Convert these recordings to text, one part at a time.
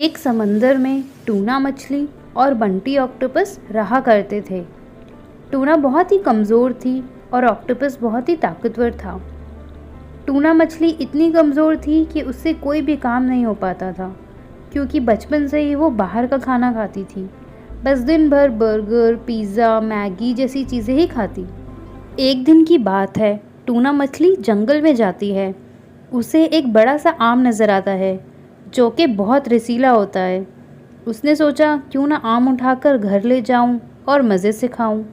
एक समंदर में टूना मछली और बंटी ऑक्टोपस रहा करते थे। टूना बहुत ही कमज़ोर थी और ऑक्टोपस बहुत ही ताकतवर था। टूना मछली इतनी कमज़ोर थी कि उससे कोई भी काम नहीं हो पाता था, क्योंकि बचपन से ही वो बाहर का खाना खाती थी। बस दिन भर बर्गर, पिज़्ज़ा, मैगी जैसी चीज़ें ही खाती। एक दिन की बात है, टूना मछली जंगल में जाती है। उसे एक बड़ा सा आम नज़र आता है जो कि बहुत रसीला होता है। उसने सोचा क्यों ना आम उठाकर घर ले जाऊं और मज़े से खाऊं।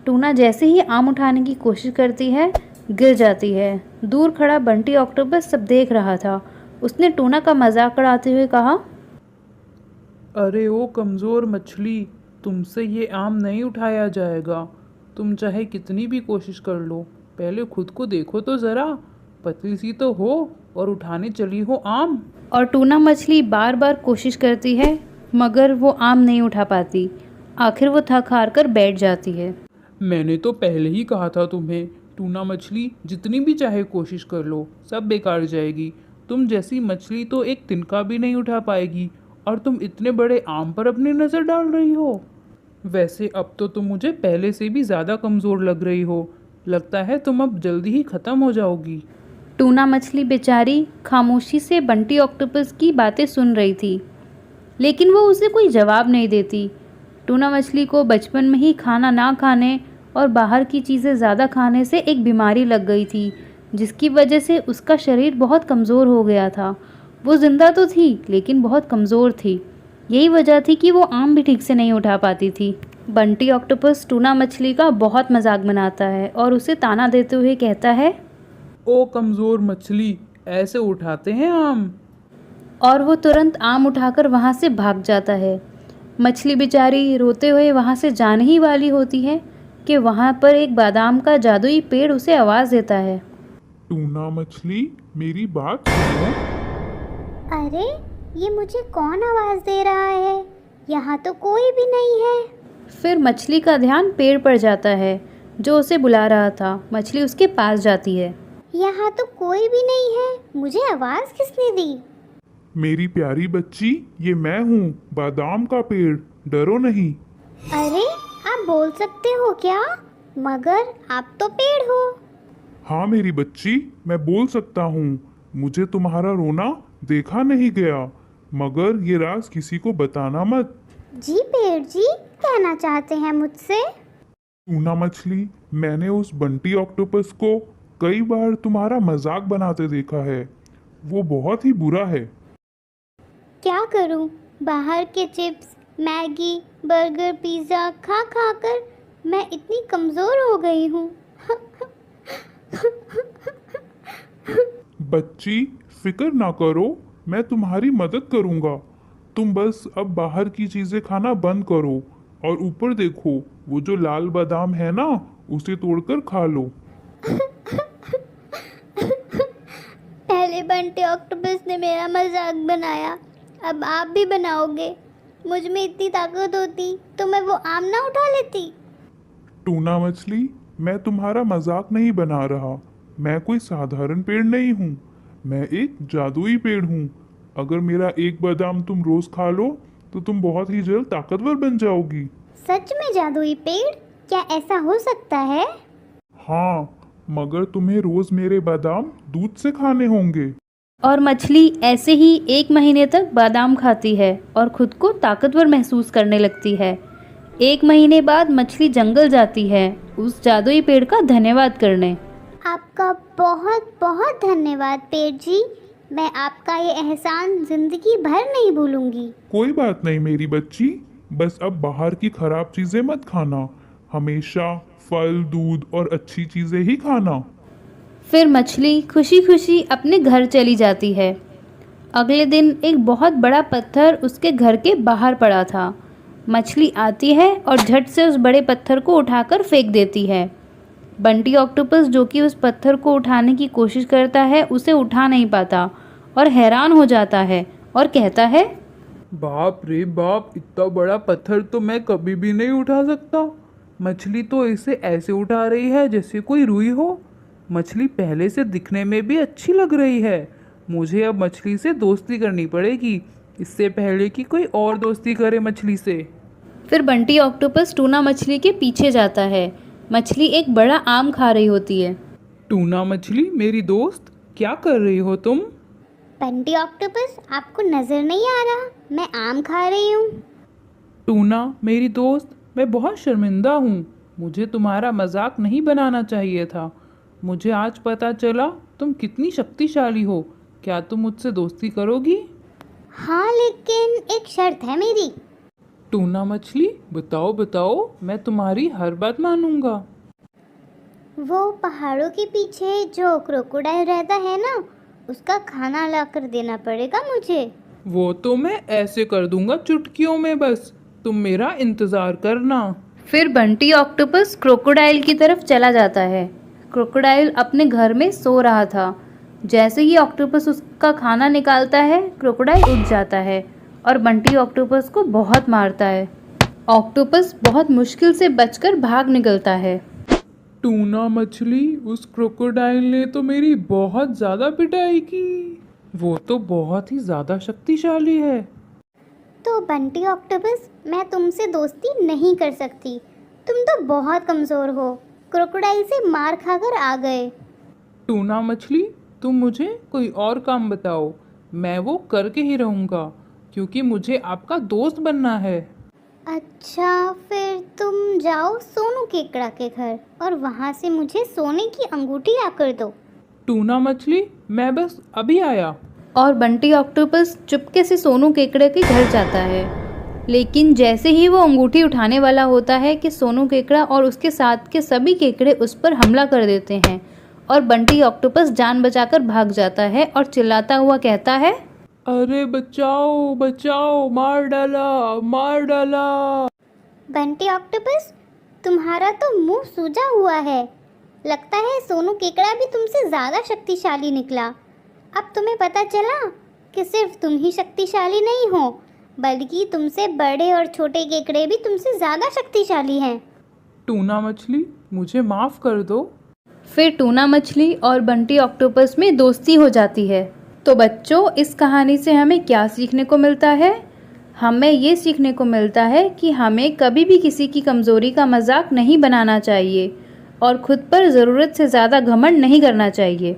टूना जैसे ही आम उठाने की कोशिश करती है, गिर जाती है। दूर खड़ा बंटी ऑक्टोपस सब देख रहा था। उसने टूना का मजाक उड़ाते हुए कहा, अरे ओ कमज़ोर मछली, तुमसे ये आम नहीं उठाया जाएगा। तुम चाहे कितनी भी कोशिश कर लो, पहले खुद को देखो तो ज़रा। पतली सी तो हो और उठाने चली हो आम। और टूना मछली बार बार कोशिश करती है, मगर वो आम नहीं उठा पाती। आखिर वो थक हार कर बैठ जाती है। मैंने तो पहले ही कहा था तुम्हें, टूना मछली जितनी भी चाहे कोशिश कर लो, सब बेकार जाएगी। तुम जैसी मछली तो एक तिनका भी नहीं उठा पाएगी, और तुम इतने बड़े आम पर अपनी नज़र डाल रही हो। वैसे अब तो तुम मुझे पहले से भी ज़्यादा कमज़ोर लग रही हो। लगता है तुम अब जल्दी ही ख़त्म हो जाओगी। टूना मछली बेचारी खामोशी से बंटी ऑक्टोपस की बातें सुन रही थी, लेकिन वो उसे कोई जवाब नहीं देती। टूना मछली को बचपन में ही खाना ना खाने और बाहर की चीज़ें ज़्यादा खाने से एक बीमारी लग गई थी, जिसकी वजह से उसका शरीर बहुत कमज़ोर हो गया था। वो ज़िंदा तो थी, लेकिन बहुत कमज़ोर थी। यही वजह थी कि वो आम भी ठीक से नहीं उठा पाती थी। बंटी ऑक्टोपस टूना मछली का बहुत मजाक बनाता है और उसे ताना देते हुए कहता है, ओ कमज़ोर मछली, ऐसे उठाते हैं आम? और वो तुरंत आम उठाकर वहाँ से भाग जाता है। मछली बेचारी रोते हुए वहाँ से जाने ही वाली होती है कि वहाँ पर एक बादाम का जादुई पेड़ उसे आवाज़ देता है। टूना मछली, मेरी बात सुनो। अरे, ये मुझे कौन आवाज़ दे रहा है? यहाँ तो कोई भी नहीं है। फिर मछली का ध्यान पेड़ पर जाता है जो उसे बुला रहा था। मछली उसके पास जाती है। यहाँ तो कोई भी नहीं है। मुझे आवाज़ किसने दी? मेरी प्यारी बच्ची, ये मैं हूँ, बादाम का पेड़। डरो नहीं। अरे, आप बोल सकते हो क्या? मगर आप तो पेड़ हो। हाँ मेरी बच्ची, मैं बोल सकता हूँ। मुझे तुम्हारा रोना देखा नहीं गया, मगर ये राज किसी को बताना मत। जी पेड़ जी, कहना चाहते हैं मुझसे? टूना मछली, मैंने उस बंटी ऑक्टोपस को कई बार तुम्हारा मजाक बनाते देखा है। वो बहुत ही बुरा है। क्या करूं? बाहर के चिप्स, मैगी, बर्गर, पिज़्ज़ा खा खा कर मैं इतनी कमज़ोर हो गई हूँ। बच्ची, फिक्र ना करो, मैं तुम्हारी मदद करूंगा। तुम बस अब बाहर की चीजें खाना बंद करो और ऊपर देखो, वो जो लाल बादाम है ना, उसे तोड़कर खा लो। पहले बंटे ऑक्टोपस ने मेरा मजाक बनाया, अब आप भी बनाओगे? मुझ में इतनी ताकत होती तो मैं वो आम ना उठा लेती। टूना मछली, मैं तुम्हारा मजाक नहीं बना रहा। मैं कोई साधारण पेड़ नहीं हूँ, मैं एक जादुई पेड़ हूँ। अगर मेरा एक बादाम तुम रोज खा लो तो तुम बहुत ही जल्द ताकतवर बन जाओगी। सच में जादुई पेड़? क्या ऐसा हो सकता है? हाँ, मगर तुम्हें रोज मेरे बादाम दूध से खाने होंगे। और मछली ऐसे ही 1 महीने तक बादाम खाती है और खुद को ताकतवर महसूस करने लगती है। 1 महीने बाद मछली जंगल जाती है उस जादुई पेड़ का धन्यवाद करने। आपका बहुत बहुत धन्यवाद पेड़ जी। मैं आपका ये एहसान जिंदगी भर नहीं भूलूंगी। कोई बात नहीं मेरी बच्ची, बस अब बाहर की खराब चीजें मत खाना। हमेशा फल, दूध और अच्छी चीजें ही खाना। फिर मछली खुशी खुशी अपने घर चली जाती है। अगले दिन एक बहुत बड़ा पत्थर उसके घर के बाहर पड़ा था। मछली आती है और झट से उस बड़े पत्थर को उठाकर फेंक देती है। बंटी ऑक्टोपस जो कि उस पत्थर को उठाने की कोशिश करता है, उसे उठा नहीं पाता और हैरान हो जाता है और कहता है, बाप रे बाप, इतना बड़ा पत्थर तो मैं कभी भी नहीं उठा सकता। मछली तो इसे ऐसे उठा रही है जैसे कोई रुई हो। मछली पहले से दिखने में भी अच्छी लग रही है। मुझे अब मछली से दोस्ती करनी पड़ेगी। इससे पहले कि कोई और दोस्ती करे मछली से। फिर बंटी ऑक्टोपस टूना मछली के पीछे जाता है। मछली एक बड़ा आम खा रही होती है। टूना मछली मेरी दोस्त, क्या कर रही हो तुम? बंटी ऑक्टोपस, आपको नजर नहीं आ रहा मैं आम खा रही हूँ? टूना मेरी दोस्त, मैं बहुत शर्मिंदा हूँ। मुझे तुम्हारा मजाक नहीं बनाना चाहिए था। मुझे आज पता चला तुम कितनी शक्तिशाली हो। क्या तुम मुझसे दोस्ती करोगी? हाँ, लेकिन एक शर्त है मेरी। टूना मछली बताओ बताओ, मैं तुम्हारी हर बात मानूंगा। वो पहाड़ों के पीछे जो क्रोकोडाइल रहता है ना, उसका खाना लाकर देना पड़ेगा मुझे। वो तो मैं ऐसे कर दूंगा चुटकियों में, बस तुम मेरा इंतज़ार करना। फिर बंटी ऑक्टोपस क्रोकोडाइल की तरफ चला जाता है। क्रोकोडाइल अपने घर में सो रहा था। जैसे ही ऑक्टोपस उसका खाना निकालता है, क्रोकोडाइल उठ जाता है और बंटी ऑक्टोपस को बहुत मारता है। ऑक्टोपस बहुत मुश्किल से बचकर भाग निकलता है। टूना मछली, उस क्रोकोडाइल ने तो मेरी बहुत ज़्यादा पिटाई की। वो तो बहुत ही ज़्यादा शक्तिशाली है। तो बंटी ऑक्टोपस, मैं तुमसे दोस्ती नहीं कर सकती। तुम तो बहुत कमज़ोर हो, क्रोकोडाइल से मार खाकर आ गए। टूना मछली, तुम मुझे कोई और काम बताओ, मैं वो करके ही रहूँगा, क्योंकि मुझे आपका दोस्त बनना है। अच्छा, फिर तुम जाओ सोनू केकड़ा के घर और वहाँ से मुझे सोने की अंगूठी लाकर दो। टूना मछली, मैं बस अभी आया। और बंटी ऑक्टोपस चुपके से सोनू केकड़े के घर जाता है। लेकिन जैसे ही वो अंगूठी उठाने वाला होता है कि सोनू केकड़ा और उसके साथ के सभी केकड़े उस पर हमला कर देते हैं और बंटी ऑक्टोपस जान बचाकर भाग जाता है और चिल्लाता हुआ कहता है, अरे बचाओ बचाओ, मार डाला मार डाला। बंटी ऑक्टोपस, तुम्हारा तो मुंह सूजा हुआ है। लगता है सोनू केकड़ा भी तुमसे ज़्यादा शक्तिशाली निकला। अब तुम्हें पता चला कि सिर्फ तुम ही शक्तिशाली नहीं हो, बल्कि तुमसे बड़े और छोटे केकड़े भी तुमसे ज़्यादा शक्तिशाली हैं। टूना मछली, मुझे माफ़ कर दो। फिर टूना मछली और बंटी ऑक्टोपस में दोस्ती हो जाती है। तो बच्चों, इस कहानी से हमें क्या सीखने को मिलता है? हमें ये सीखने को मिलता है कि हमें कभी भी किसी की कमज़ोरी का मजाक नहीं बनाना चाहिए और खुद पर ज़रूरत से ज़्यादा घमंड नहीं करना चाहिए।